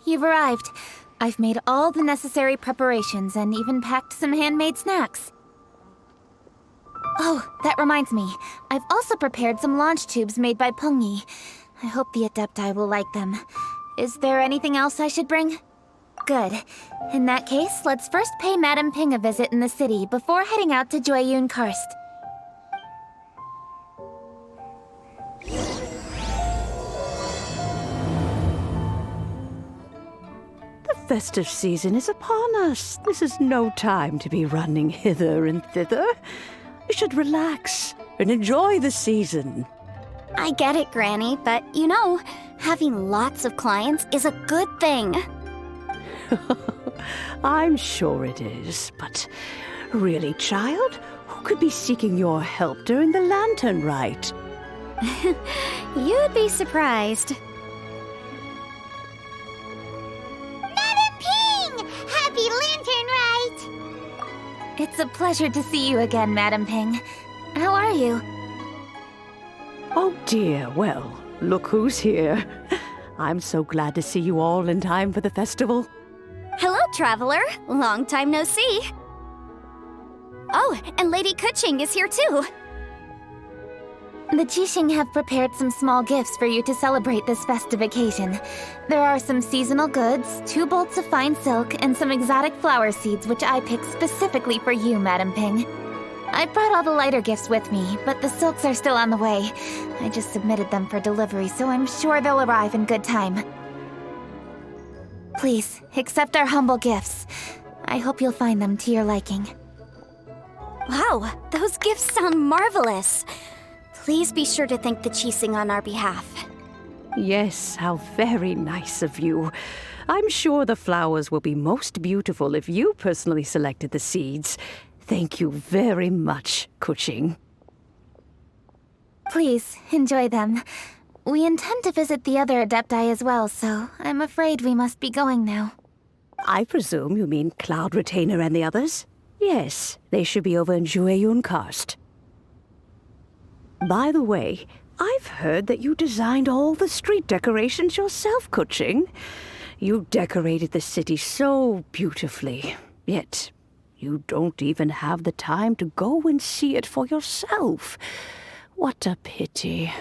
you've arrived. I've made all the necessary preparations and even packed some handmade snacks. Oh, that reminds me. I've also prepared some launch tubes made by Pungi. I hope the Adepti will like them. Is there anything else I should bring? Good. In that case, let's first pay Madame Ping a visit in the city before heading out to Jueyun Karst. The festive season is upon us. This is no time to be running hither and thither. We should relax and enjoy the season. I get it, Granny, but you know, having lots of clients is a good thing. I'm sure it is, but really, child, who could be seeking your help during the lantern rite? You'd be surprised. Madam Ping! Happy Lantern Rite! It's a pleasure to see you again, Madame Ping. How are you? Oh dear, well, look who's here. I'm so glad to see you all in time for the festival. Hello, traveler. Long time no see. Oh, and Lady Kuching is here too. The Jixing have prepared some small gifts for you to celebrate this festive occasion. There are some seasonal goods, 2 bolts of fine silk, and some exotic flower seeds which I picked specifically for you, Madame Ping. I brought all the lighter gifts with me, but the silks are still on the way. I just submitted them for delivery, so I'm sure they'll arrive in good time. Please, accept our humble gifts. I hope you'll find them to your liking. Wow, those gifts sound marvelous. Please be sure to thank the Jixing on our behalf. Yes, how very nice of you. I'm sure the flowers will be most beautiful if you personally selected the seeds. Thank you very much, Kuching. Please, enjoy them. We intend to visit the other Adepti as well, so I'm afraid we must be going now. I presume you mean Cloud Retainer and the others? Yes, they should be over in Jueyun Karst. By the way, I've heard that you designed all the street decorations yourself, Kuching. You decorated the city so beautifully, yet you don't even have the time to go and see it for yourself. What a pity.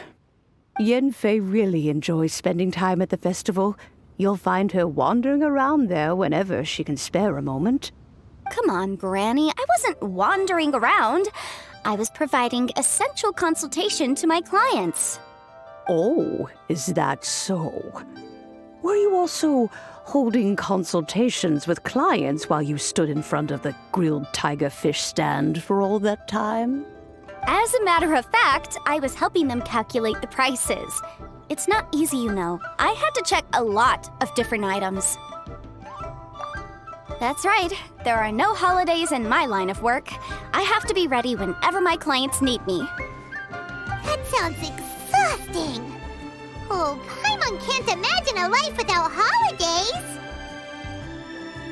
Yanfei really enjoys spending time at the festival. You'll find her wandering around there whenever she can spare a moment. Come on, Granny. I wasn't wandering around. I was providing essential consultation to my clients. Oh, is that so? Were you also holding consultations with clients while you stood in front of the grilled tiger fish stand for all that time? As a matter of fact, I was helping them calculate the prices. It's not easy, you know. I had to check a lot of different items. That's right. There are no holidays in my line of work. I have to be ready whenever my clients need me. That sounds exhausting. Oh, Paimon can't imagine a life without holidays.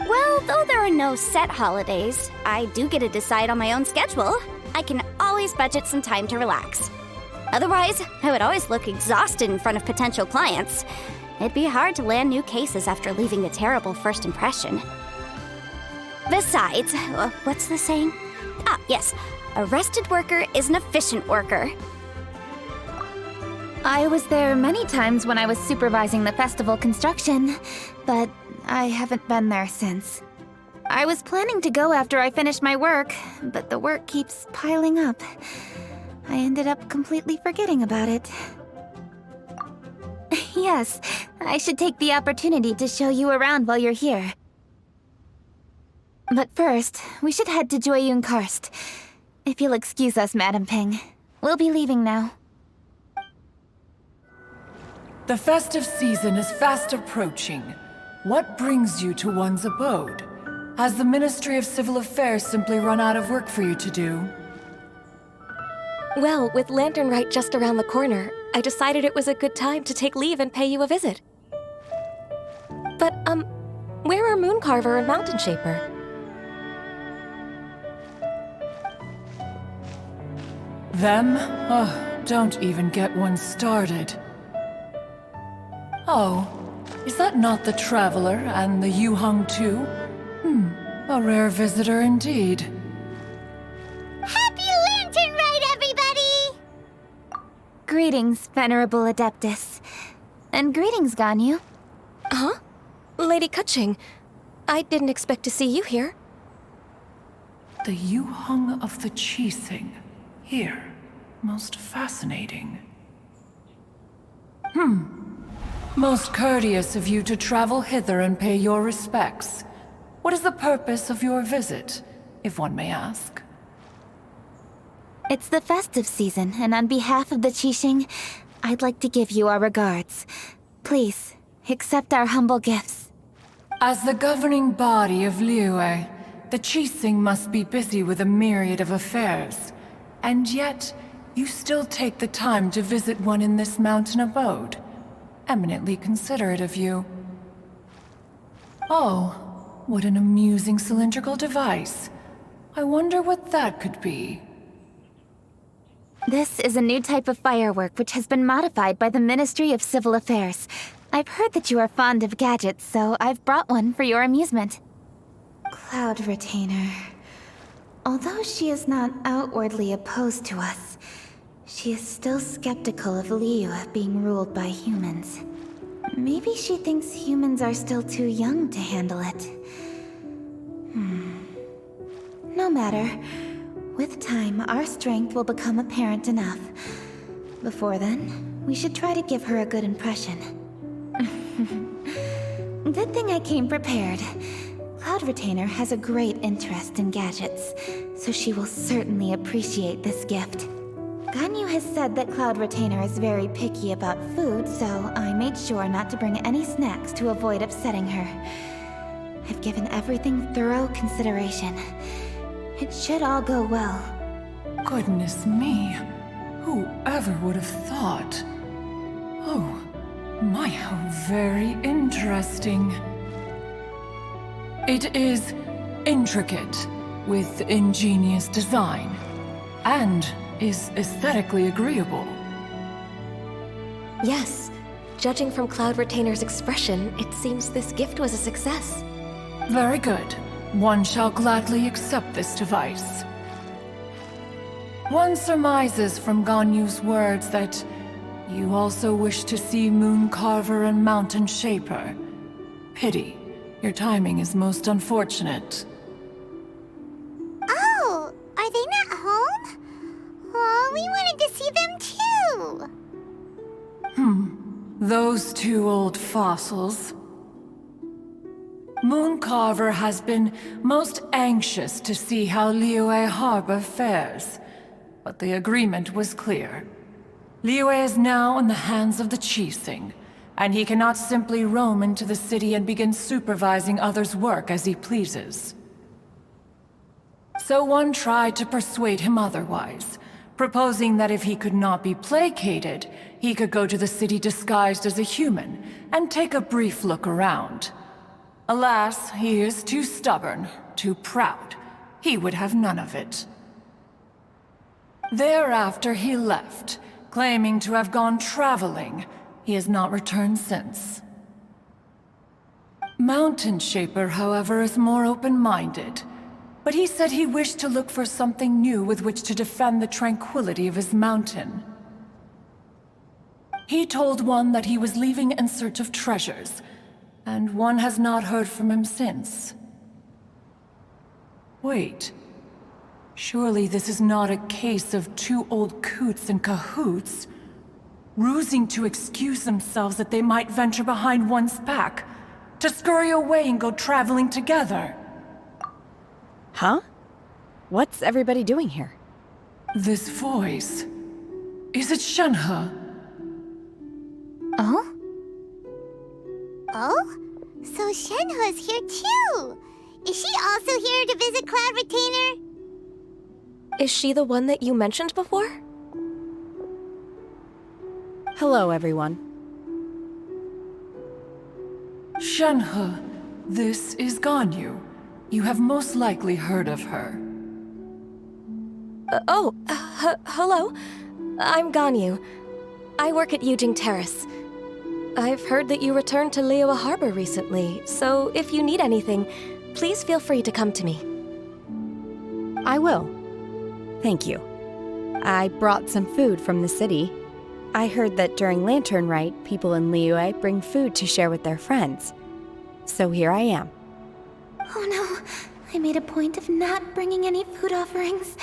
Well, though there are no set holidays, I do get to decide on my own schedule. I can always budget some time to relax. Otherwise, I would always look exhausted in front of potential clients. It'd be hard to land new cases after leaving a terrible first impression. Besides, what's the saying? Ah, yes. A rested worker is an efficient worker. I was there many times when I was supervising the festival construction, but I haven't been there since. I was planning to go after I finished my work, but the work keeps piling up. I ended up completely forgetting about it. Yes, I should take the opportunity to show you around while you're here. But first, we should head to Jueyun Karst. If you'll excuse us, Madame Ping. We'll be leaving now. The festive season is fast approaching. What brings you to one's abode? Has the Ministry of Civil Affairs simply run out of work for you to do? Well, with Lantern Rite just around the corner, I decided it was a good time to take leave and pay you a visit. But, where are Mooncarver and Mountain Shaper? Them? Oh, don't even get one started. Oh, Is that not the Traveler and the Yuheng too? A rare visitor indeed. Happy Lantern Rite, everybody! Greetings, Venerable Adeptus. And greetings, Ganyu. Huh? Lady Kutching, I didn't expect to see you here. The Yuheng of the Qixing. Here. Most fascinating. Most courteous of you to travel hither and pay your respects. What is the purpose of your visit, if one may ask? It's the festive season, and on behalf of the Qixing, I'd like to give you our regards. Please, accept our humble gifts. As the governing body of Liyue, the Qixing must be busy with a myriad of affairs. And yet, you still take the time to visit one in this mountain abode. Eminently considerate of you. Oh, what an amusing cylindrical device. I wonder what that could be. This is a new type of firework which has been modified by the Ministry of Civil Affairs. I've heard that you are fond of gadgets, so I've brought one for your amusement. Cloud Retainer. Although she is not outwardly opposed to us, she is still skeptical of Liyue being ruled by humans. Maybe she thinks humans are still too young to handle it. No matter. With time, our strength will become apparent enough. Before then, we should try to give her a good impression. Good thing I came prepared. Cloud Retainer has a great interest in gadgets, so she will certainly appreciate this gift. Ganyu has said that Cloud Retainer is very picky about food, so I made sure not to bring any snacks to avoid upsetting her. I've given everything thorough consideration. It should all go well. Goodness me. Whoever would have thought? Oh, my, how very interesting. It is intricate, with ingenious design, and is aesthetically agreeable. Yes. Judging from Cloud Retainer's expression, it seems this gift was a success. Very good. One shall gladly accept this device. One surmises from Ganyu's words that you also wish to see Moon Carver and Mountain Shaper. Pity. Your timing is most unfortunate. Oh, are they not home? Oh, we wanted to see them too. Those two old fossils. Moon Carver has been most anxious to see how Liyue Harbor fares, but the agreement was clear. Liyue is now in the hands of the Qixing, and he cannot simply roam into the city and begin supervising others' work as he pleases. So one tried to persuade him otherwise, proposing that if he could not be placated, he could go to the city disguised as a human and take a brief look around. Alas, he is too stubborn, too proud. He would have none of it. Thereafter he left, claiming to have gone traveling. He has not returned since. Mountain Shaper, however, is more open-minded. But he said he wished to look for something new with which to defend the tranquility of his mountain. He told one that he was leaving in search of treasures, and one has not heard from him since. Wait. Surely this is not a case of two old coots in cahoots, rusing to excuse themselves that they might venture behind one's back, to scurry away and go traveling together. Huh? What's everybody doing here? This voice... is it Shenhe? Oh? Oh? So Shenhe's here too! Is she also here to visit Cloud Retainer? Is she the one that you mentioned before? Hello, everyone. Shenhe, this is Ganyu. You have most likely heard of her. Hello. I'm Ganyu. I work at Yujing Terrace. I've heard that you returned to Liyue Harbor recently, so if you need anything, please feel free to come to me. I will. Thank you. I brought some food from the city. I heard that during Lantern Rite, people in Liyue bring food to share with their friends. So here I am. Oh no, I made a point of not bringing any food offerings.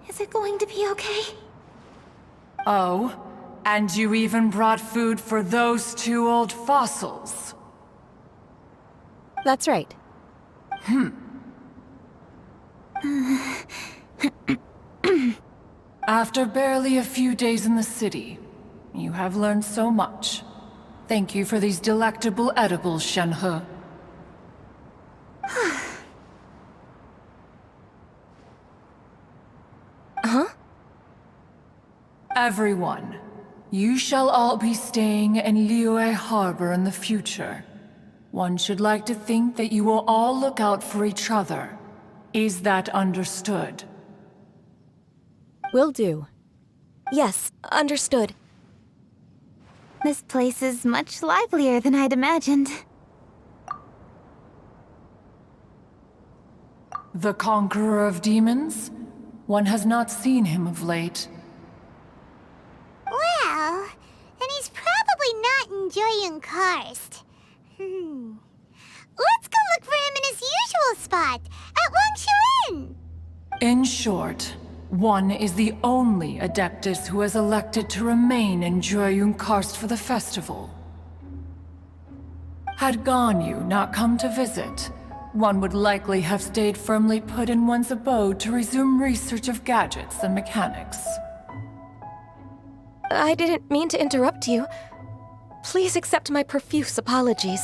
Is it going to be okay? Oh, and you even brought food for those two old fossils. That's right. After barely a few days in the city, you have learned so much. Thank you for these delectable edibles, Shenhe. Huh? Everyone, you shall all be staying in Liyue Harbor in the future. One should like to think that you will all look out for each other. Is that understood? Will do. Yes, understood. This place is much livelier than I'd imagined. The conqueror of demons? One has not seen him of late. Well, then he's probably not enjoying Karst. Let's go look for him in his usual spot, at Wangshu. In short, one is the only Adeptus who has elected to remain in Jueyun Karst for the festival. Had Ganyu not come to visit, one would likely have stayed firmly put in one's abode to resume research of gadgets and mechanics. I didn't mean to interrupt you. Please accept my profuse apologies.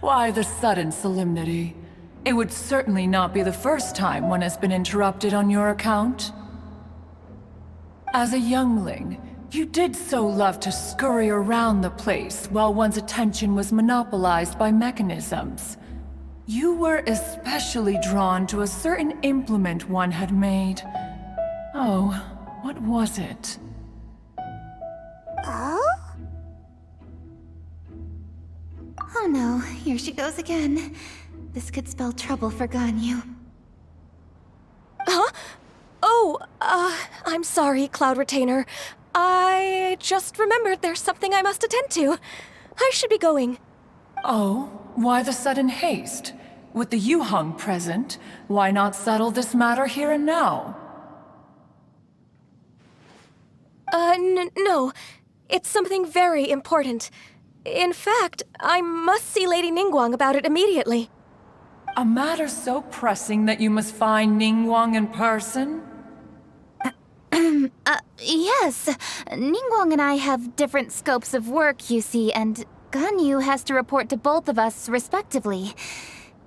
Why the sudden solemnity? It would certainly not be the first time one has been interrupted on your account. As a youngling, you did so love to scurry around the place while one's attention was monopolized by mechanisms. You were especially drawn to a certain implement one had made. Oh, what was it? Oh? Oh no, here she goes again. This could spell trouble for Ganyu. Huh? Oh, I'm sorry, Cloud Retainer. I just remembered there's something I must attend to. I should be going. Oh, why the sudden haste? With the Yuheng present, why not settle this matter here and now? No. It's something very important. In fact, I must see Lady Ningguang about it immediately. A matter so pressing that you must find Ningguang in person? Yes. Ningguang and I have different scopes of work, you see, and Ganyu has to report to both of us respectively.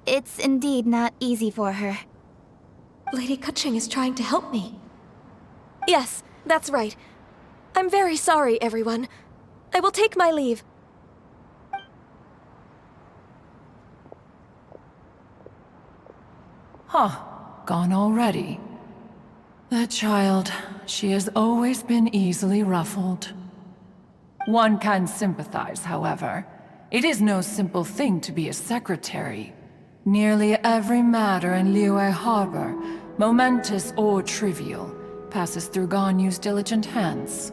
It's indeed not easy for her. Lady Keqing is trying to help me. Yes, that's right. I'm very sorry, everyone. I will take my leave. Huh, gone already. That child, she has always been easily ruffled. One can sympathize, however. It is no simple thing to be a secretary. Nearly every matter in Liyue Harbor, momentous or trivial, passes through Ganyu's diligent hands.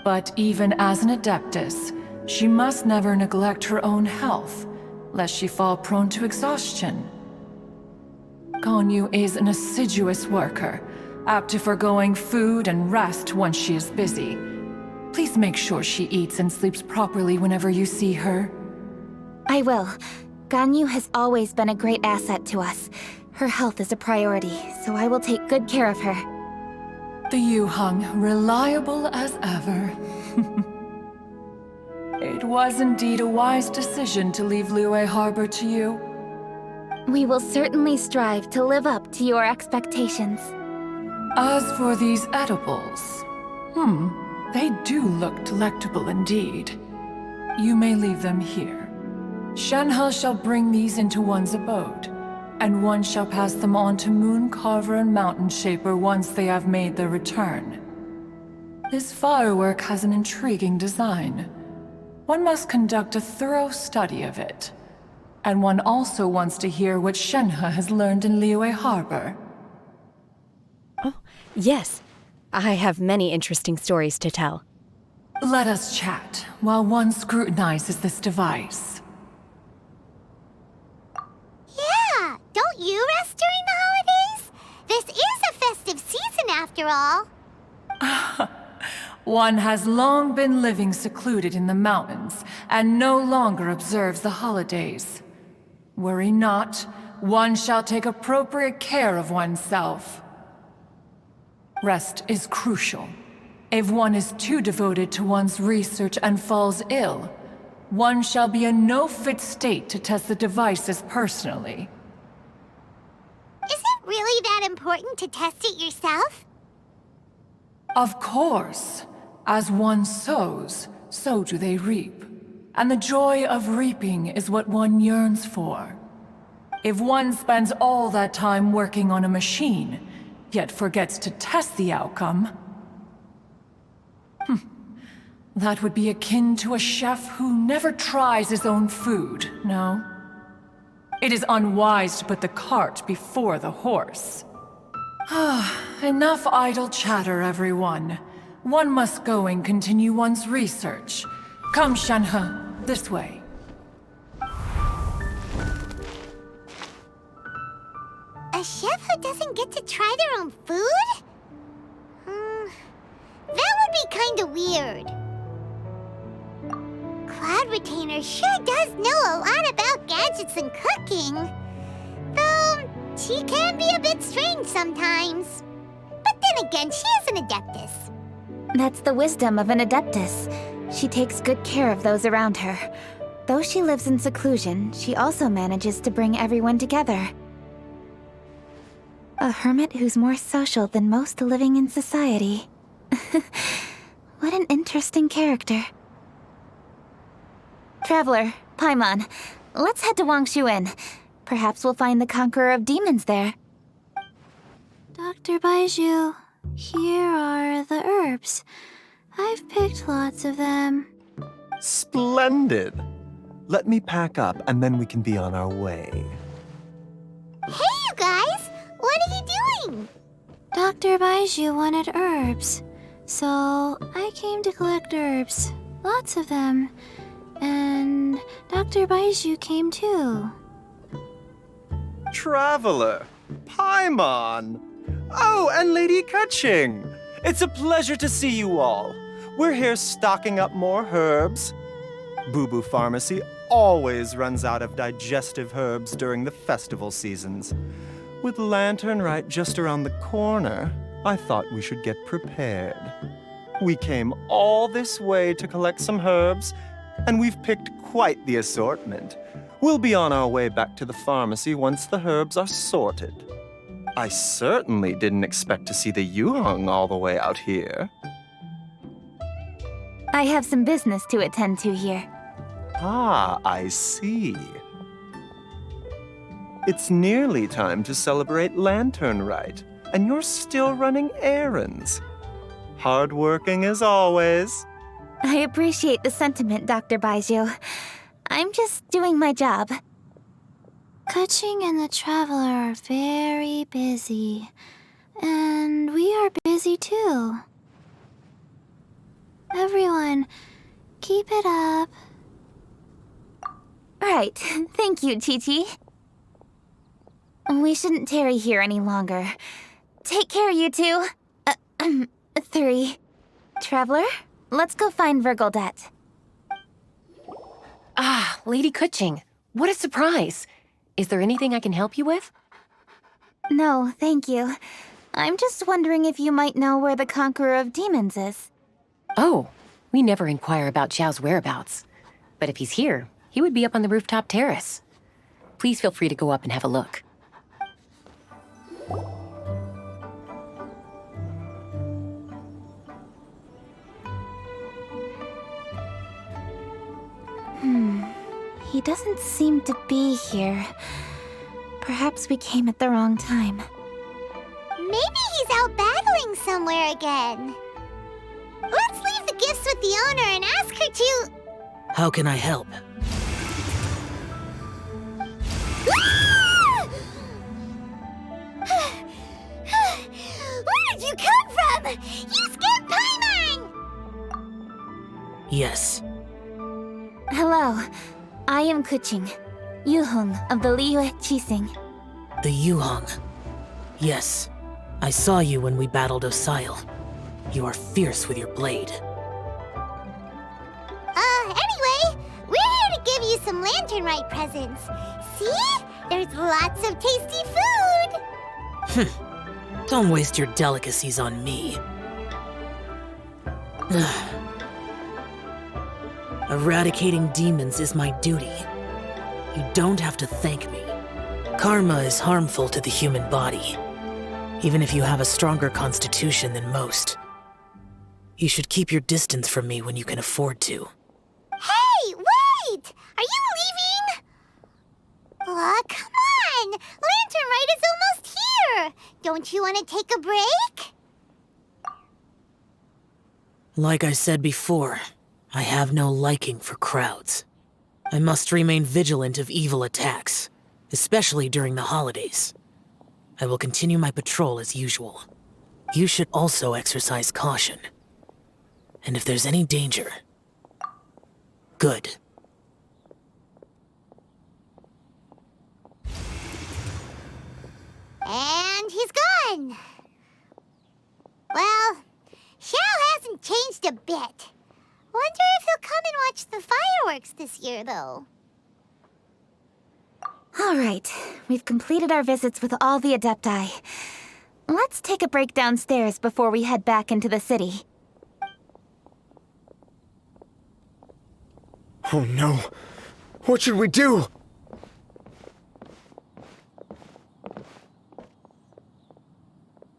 But even as an Adeptus, she must never neglect her own health, lest she fall prone to exhaustion. Ganyu is an assiduous worker, apt to forgoing food and rest once she is busy. Please make sure she eats and sleeps properly whenever you see her. I will. Ganyu has always been a great asset to us. Her health is a priority, so I will take good care of her. The Yuheng, reliable as ever. It was indeed a wise decision to leave Liyue Harbor to you. We will certainly strive to live up to your expectations. As for these edibles, they do look delectable indeed. You may leave them here. Shenhe shall bring these into one's abode, and one shall pass them on to Moon Carver and Mountain Shaper once they have made their return. This firework has an intriguing design. One must conduct a thorough study of it. And one also wants to hear what Shenhe has learned in Liyue Harbor. Oh, yes. I have many interesting stories to tell. Let us chat while one scrutinizes this device. Yeah, don't you rest during the holidays? This is a festive season after all. One has long been living secluded in the mountains and no longer observes the holidays. Worry not, one shall take appropriate care of oneself. Rest is crucial. If one is too devoted to one's research and falls ill, one shall be in no fit state to test the devices personally. Is it really that important to test it yourself? Of course. As one sows, so do they reap. And the joy of reaping is what one yearns for. If one spends all that time working on a machine, yet forgets to test the outcome, that would be akin to a chef who never tries his own food, no? It is unwise to put the cart before the horse. Enough idle chatter, everyone. One must go and continue one's research. Come, Shenhe, this way. A chef who doesn't get to try their own food? That would be kinda weird. Cloud Retainer sure does know a lot about gadgets and cooking. Though, she can be a bit strange sometimes. But then again, she is an Adeptus. That's the wisdom of an Adeptus. She takes good care of those around her. Though she lives in seclusion, she also manages to bring everyone together. A hermit who's more social than most living in society. What an interesting character. Traveler, Paimon, let's head to Wangshuin. Perhaps we'll find the Conqueror of Demons there. Dr. Baizhu, here are the herbs. I've picked lots of them. Splendid! Let me pack up and then we can be on our way. Hey, you guys! What are you doing? Dr. Baizhu wanted herbs, so I came to collect herbs. Lots of them. And Dr. Baizhu came too. Traveler! Paimon! Oh, and Lady Kaching! It's a pleasure to see you all. We're here stocking up more herbs. Boo Boo Pharmacy always runs out of digestive herbs during the festival seasons. With Lantern Rite just around the corner, I thought we should get prepared. We came all this way to collect some herbs, and we've picked quite the assortment. We'll be on our way back to the pharmacy once the herbs are sorted. I certainly didn't expect to see the Yuheng all the way out here. I have some business to attend to here. Ah, I see. It's nearly time to celebrate Lantern Rite, and you're still running errands. Hardworking as always. I appreciate the sentiment, Dr. Baizhu. I'm just doing my job. Kaching and the Traveler are very busy. And we are busy too. Everyone, keep it up. Right. Thank you, Chi-Chi. We shouldn't tarry here any longer. Take care, you two. 3. Traveler, let's go find Virgoldet. Ah, Lady Kuching, what a surprise. Is there anything I can help you with? No, thank you. I'm just wondering if you might know where the Conqueror of Demons is. Oh, we never inquire about Xiao's whereabouts. But if he's here, he would be up on the rooftop terrace. Please feel free to go up and have a look. He doesn't seem to be here. Perhaps we came at the wrong time. Maybe he's out battling somewhere again. the owner and ask her to... How can I help? Where did you come from? You scared Paimon! Yes. Hello, I am Kuching, Yuhong of the Liyue Chising. The Yuhong. Yes. I saw you when we battled Osile. You are fierce with your blade. Anyway, we're here to give you some Lantern Rite presents. See? There's lots of tasty food! Don't waste your delicacies on me. Eradicating demons is my duty. You don't have to thank me. Karma is harmful to the human body, even if you have a stronger constitution than most. You should keep your distance from me when you can afford to. Hey, wait! Are you leaving? Oh, come on! Lantern Rite is almost here! Don't you want to take a break? Like I said before, I have no liking for crowds. I must remain vigilant of evil attacks, especially during the holidays. I will continue my patrol as usual. You should also exercise caution. And if there's any danger, good. And he's gone. Well, Xiao hasn't changed a bit. Wonder if he'll come and watch the fireworks this year, though. All right, we've completed our visits with all the Adepti. Let's take a break downstairs before we head back into the city. Oh no! What should we do?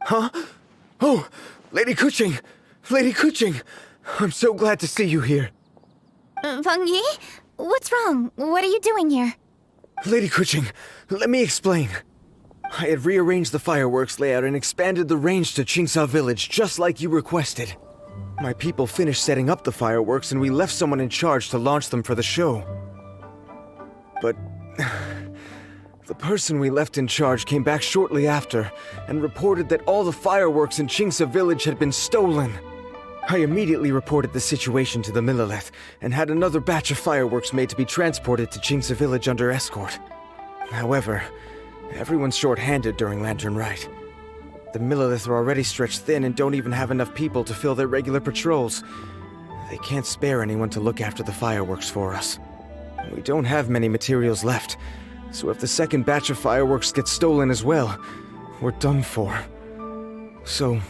Huh? Oh! Lady Kuching! Lady Kuching! I'm so glad to see you here. Feng Yi? What's wrong? What are you doing here? Lady Kuching, let me explain. I had rearranged the fireworks layout and expanded the range to Qingsa Village just like you requested. My people finished setting up the fireworks and we left someone in charge to launch them for the show. But the person we left in charge came back shortly after and reported that all the fireworks in Qingsa Village had been stolen. I immediately reported the situation to the Millelith and had another batch of fireworks made to be transported to Qingsa Village under escort. However, everyone's short-handed during Lantern Rite. The Millelith are already stretched thin and don't even have enough people to fill their regular patrols. They can't spare anyone to look after the fireworks for us. We don't have many materials left, so if the second batch of fireworks gets stolen as well, we're done for. So,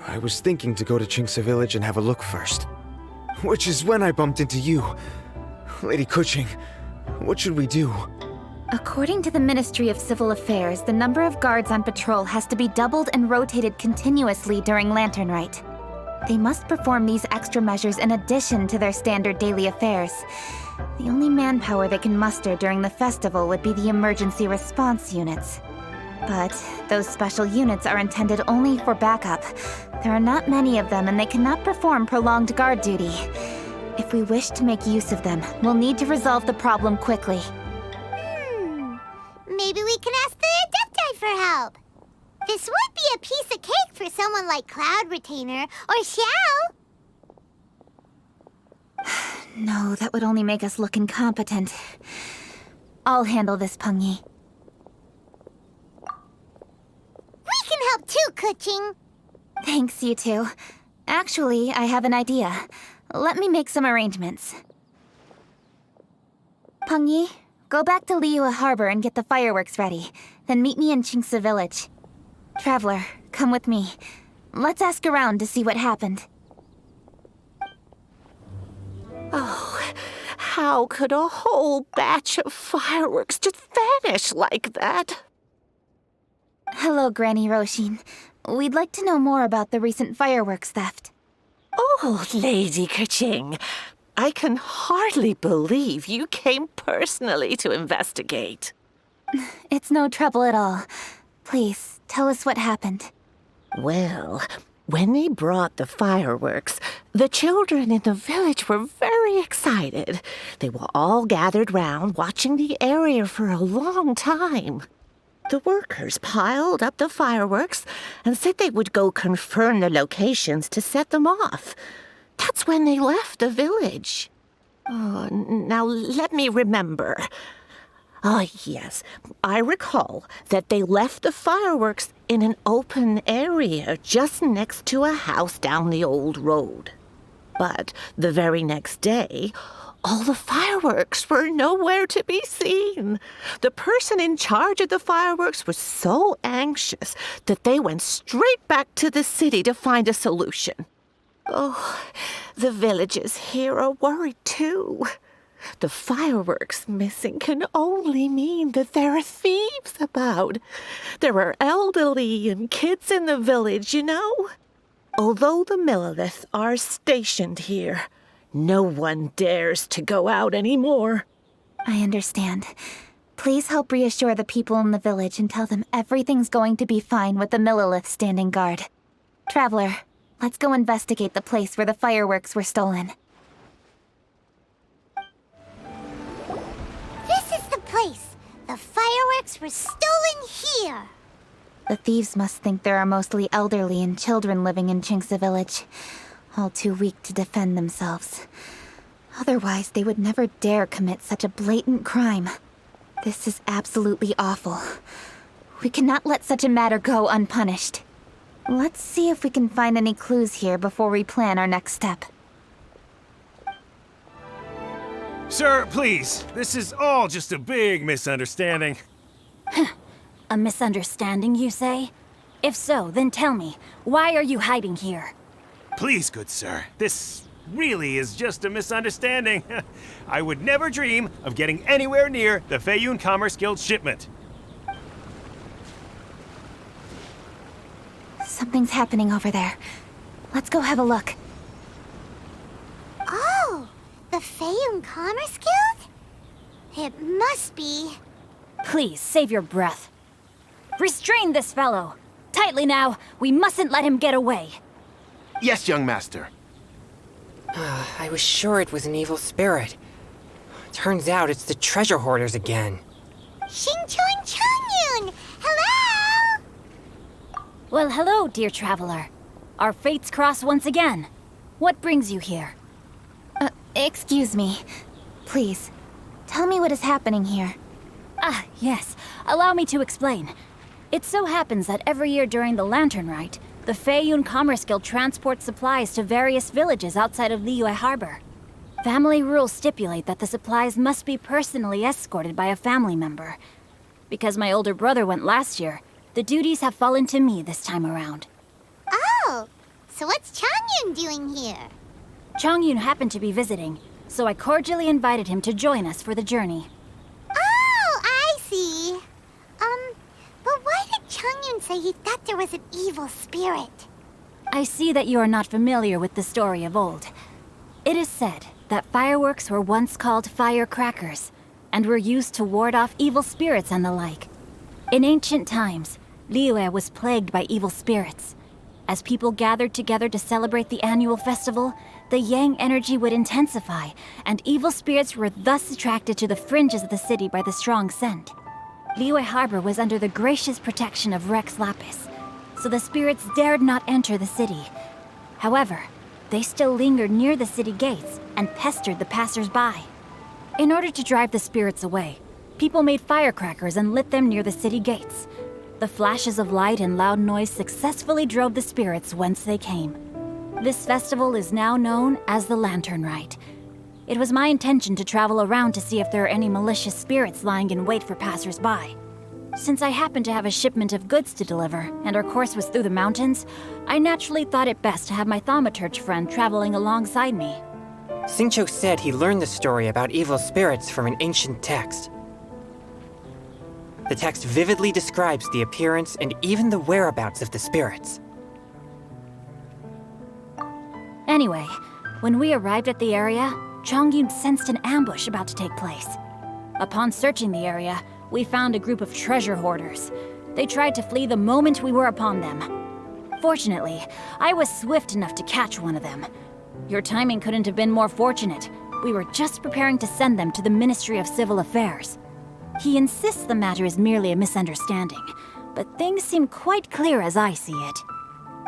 I was thinking to go to Qingsa Village and have a look first. Which is when I bumped into you. Lady Kuching, what should we do? According to the Ministry of Civil Affairs, the number of guards on patrol has to be doubled and rotated continuously during Lantern Rite. They must perform these extra measures in addition to their standard daily affairs. The only manpower they can muster during the festival would be the emergency response units. But those special units are intended only for backup. There are not many of them and they cannot perform prolonged guard duty. If we wish to make use of them, we'll need to resolve the problem quickly. Maybe we can ask the Adepti for help. This would be a piece of cake for someone like Cloud Retainer or Xiao. No, that would only make us look incompetent. I'll handle this, Peng Yi. We can help too, Kuching. Thanks, you two. Actually, I have an idea. Let me make some arrangements. Peng Yi, go back to Liyue Harbor and get the fireworks ready. Then meet me in Qingsa Village. Traveler, come with me. Let's ask around to see what happened. Oh, how could a whole batch of fireworks just vanish like that? Hello, Granny Roshin. We'd like to know more about the recent fireworks theft. Oh, Lady Kuching, I can hardly believe you came personally to investigate. It's no trouble at all. Please, tell us what happened. Well, When they brought the fireworks, the children in the village were very excited. They were all gathered round, watching the area for a long time. The workers piled up the fireworks and said they would go confirm the locations to set them off. That's when they left the village. Oh, now let me remember. Ah, yes, I recall that they left the fireworks in an open area just next to a house down the old road. But the very next day, all the fireworks were nowhere to be seen. The person in charge of the fireworks was so anxious that they went straight back to the city to find a solution. Oh, the villagers here are worried too. The fireworks missing can only mean that there are thieves about. There are elderly and kids in the village, you know. Although the Millilith are stationed here, no one dares to go out anymore. I understand. Please help reassure the people in the village and tell them everything's going to be fine with the Millilith standing guard. Traveler, let's go investigate the place where the fireworks were stolen. This is the place. The fireworks were stolen here. The thieves must think there are mostly elderly and children living in Chinxa village, all too weak to defend themselves. Otherwise, they would never dare commit such a blatant crime. This is absolutely awful. We cannot let such a matter go unpunished. Let's see if we can find any clues here before we plan our next step. Sir, please. This is all just a big misunderstanding. A misunderstanding, you say? If so, then tell me, why are you hiding here? Please, good sir. This really is just a misunderstanding. I would never dream of getting anywhere near the Feiyun Commerce Guild shipment. Something's happening over there. Let's go have a look. Oh, the Feiyun Commerce Guild? It must be. Please, save your breath. Restrain this fellow! Tightly now, we mustn't let him get away. Yes, young master. I was sure it was an evil spirit. Turns out it's the treasure hoarders again. Xingqiu Changyun! Hello! Well, hello, dear traveler. Our fates cross once again. What brings you here? Excuse me. Please, tell me what is happening here. Ah, yes. Allow me to explain. It so happens that every year during the Lantern Rite, the Feiyun Commerce Guild transports supplies to various villages outside of Liyue Harbor. Family rules stipulate that the supplies must be personally escorted by a family member. Because my older brother went last year, the duties have fallen to me this time around. Oh, so what's Changyun doing here? Changyun happened to be visiting, so I cordially invited him to join us for the journey. Oh, I see. But why did Changyun say he thought there was an evil spirit? I see that you are not familiar with the story of old. It is said that fireworks were once called firecrackers, and were used to ward off evil spirits and the like. In ancient times, Liyue was plagued by evil spirits. As people gathered together to celebrate the annual festival, the yang energy would intensify, and evil spirits were thus attracted to the fringes of the city by the strong scent. Liyue Harbor was under the gracious protection of Rex Lapis, so the spirits dared not enter the city. However, they still lingered near the city gates and pestered the passers-by. In order to drive the spirits away, people made firecrackers and lit them near the city gates. The flashes of light and loud noise successfully drove the spirits whence they came. This festival is now known as the Lantern Rite. It was my intention to travel around to see if there are any malicious spirits lying in wait for passers-by. Since I happened to have a shipment of goods to deliver, and our course was through the mountains, I naturally thought it best to have my thaumaturge friend traveling alongside me. Xingqiu said he learned the story about evil spirits from an ancient text. The text vividly describes the appearance and even the whereabouts of the spirits. Anyway, when we arrived at the area, Changyun sensed an ambush about to take place. Upon searching the area, we found a group of treasure hoarders. They tried to flee the moment we were upon them. Fortunately, I was swift enough to catch one of them. Your timing couldn't have been more fortunate. We were just preparing to send them to the Ministry of Civil Affairs. He insists the matter is merely a misunderstanding, but things seem quite clear as I see it.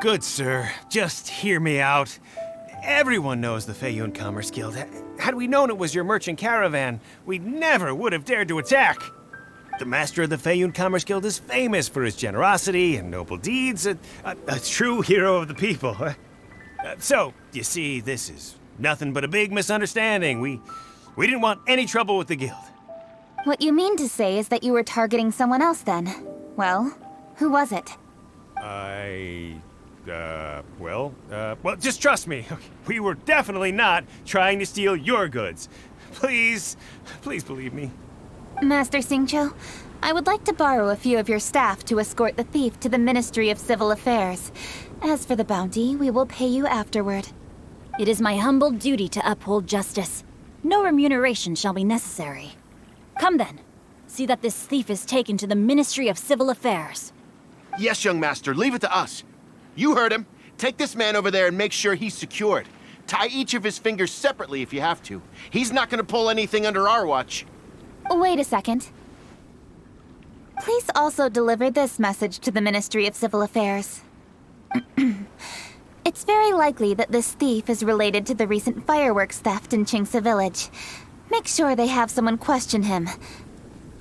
Good, sir. Just hear me out. Everyone knows the Feiyun Commerce Guild. Had we known it was your merchant caravan, we never would have dared to attack. The master of the Feiyun Commerce Guild is famous for his generosity and noble deeds, a true hero of the people. So, you see, this is nothing but a big misunderstanding. We didn't want any trouble with the guild. What you mean to say is that you were targeting someone else then? Well, who was it? Well, just trust me. We were definitely not trying to steal your goods. Please believe me. Master Xingqiu, I would like to borrow a few of your staff to escort the thief to the Ministry of Civil Affairs. As for the bounty, we will pay you afterward. It is my humble duty to uphold justice. No remuneration shall be necessary. Come then. See that this thief is taken to the Ministry of Civil Affairs. Yes, young master, leave it to us. You heard him. Take this man over there and make sure he's secured. Tie each of his fingers separately if you have to. He's not gonna pull anything under our watch. Wait a second. Please also deliver this message to the Ministry of Civil Affairs. It's very likely that this thief is related to the recent fireworks theft in Qingce Village. Make sure they have someone question him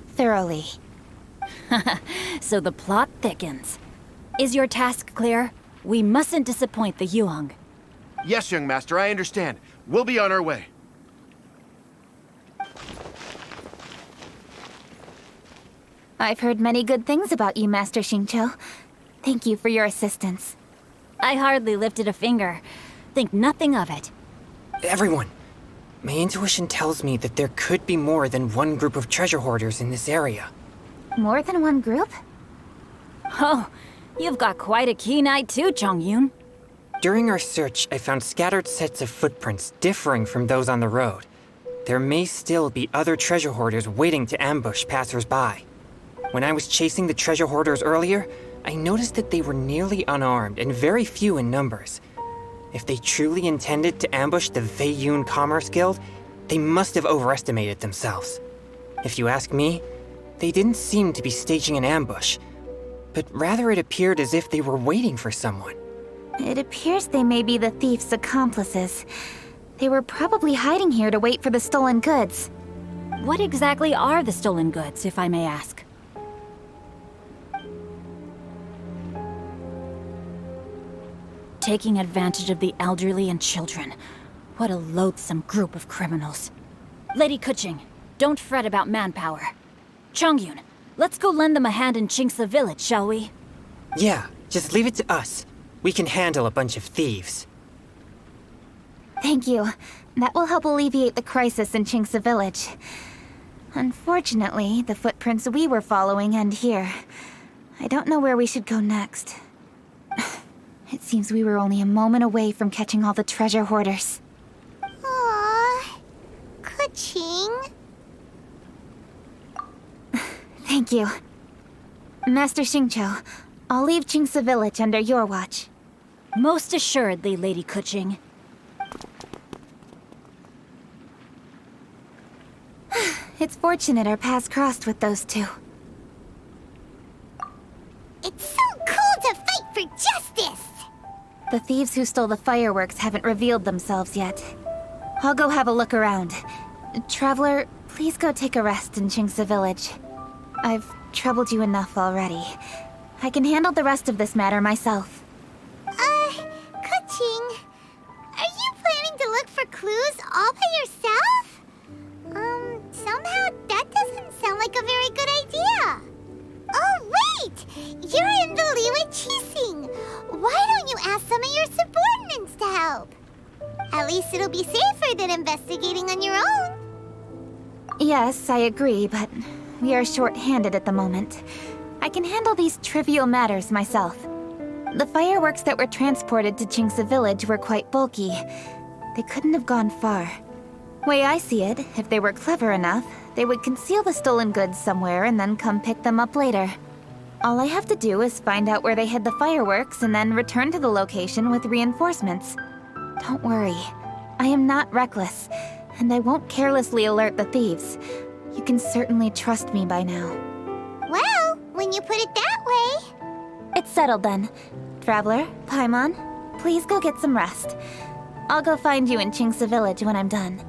thoroughly. So the plot thickens. Is your task clear? We mustn't disappoint the Yuang. Yes, young master, I understand. We'll be on our way. I've heard many good things about you, Master Xingqiu. Thank you for your assistance. I hardly lifted a finger. Think nothing of it. Everyone, my intuition tells me that there could be more than one group of treasure hoarders in this area. More than one group? Oh, you've got quite a keen eye too, Chongyun. During our search, I found scattered sets of footprints differing from those on the road. There may still be other treasure hoarders waiting to ambush passers-by. When I was chasing the treasure hoarders earlier, I noticed that they were nearly unarmed and very few in numbers. If they truly intended to ambush the Feiyun Commerce Guild, they must have overestimated themselves. If you ask me, they didn't seem to be staging an ambush, but rather it appeared as if they were waiting for someone. It appears they may be the thief's accomplices. They were probably hiding here to wait for the stolen goods. What exactly are the stolen goods, if I may ask? Taking advantage of the elderly and children. What a loathsome group of criminals. Lady Keqing, don't fret about manpower. Chongyun, let's go lend them a hand in Qingce Village, shall we? Yeah, just leave it to us. We can handle a bunch of thieves. Thank you. That will help alleviate the crisis in Qingce Village. Unfortunately, the footprints we were following end here. I don't know where we should go next. It seems we were only a moment away from catching all the treasure hoarders. Aww, Keqing. Thank you. Master Xingqiu, I'll leave Qingce Village under your watch. Most assuredly, Lady Keqing. It's fortunate our paths crossed with those two. It's so cool to fight for justice! The thieves who stole the fireworks haven't revealed themselves yet. I'll go have a look around. Traveler, please go take a rest in Qingce Village. I've troubled you enough already. I can handle the rest of this matter myself. Keqing, are you planning to look for clues all by yourself? Somehow that doesn't sound like a very good idea. Oh, wait! You're in the Liwei Qixing. Why don't you ask some of your subordinates to help? At least it'll be safer than investigating on your own. Yes, I agree, but we are short-handed at the moment. I can handle these trivial matters myself. The fireworks that were transported to Qingce Village were quite bulky. They couldn't have gone far. Way I see it, if they were clever enough, they would conceal the stolen goods somewhere and then come pick them up later. All I have to do is find out where they hid the fireworks and then return to the location with reinforcements. Don't worry. I am not reckless, and I won't carelessly alert the thieves. You can certainly trust me by now. Well, when you put it that way... It's settled then. Traveler, Paimon, please go get some rest. I'll go find you in Chingsa Village when I'm done.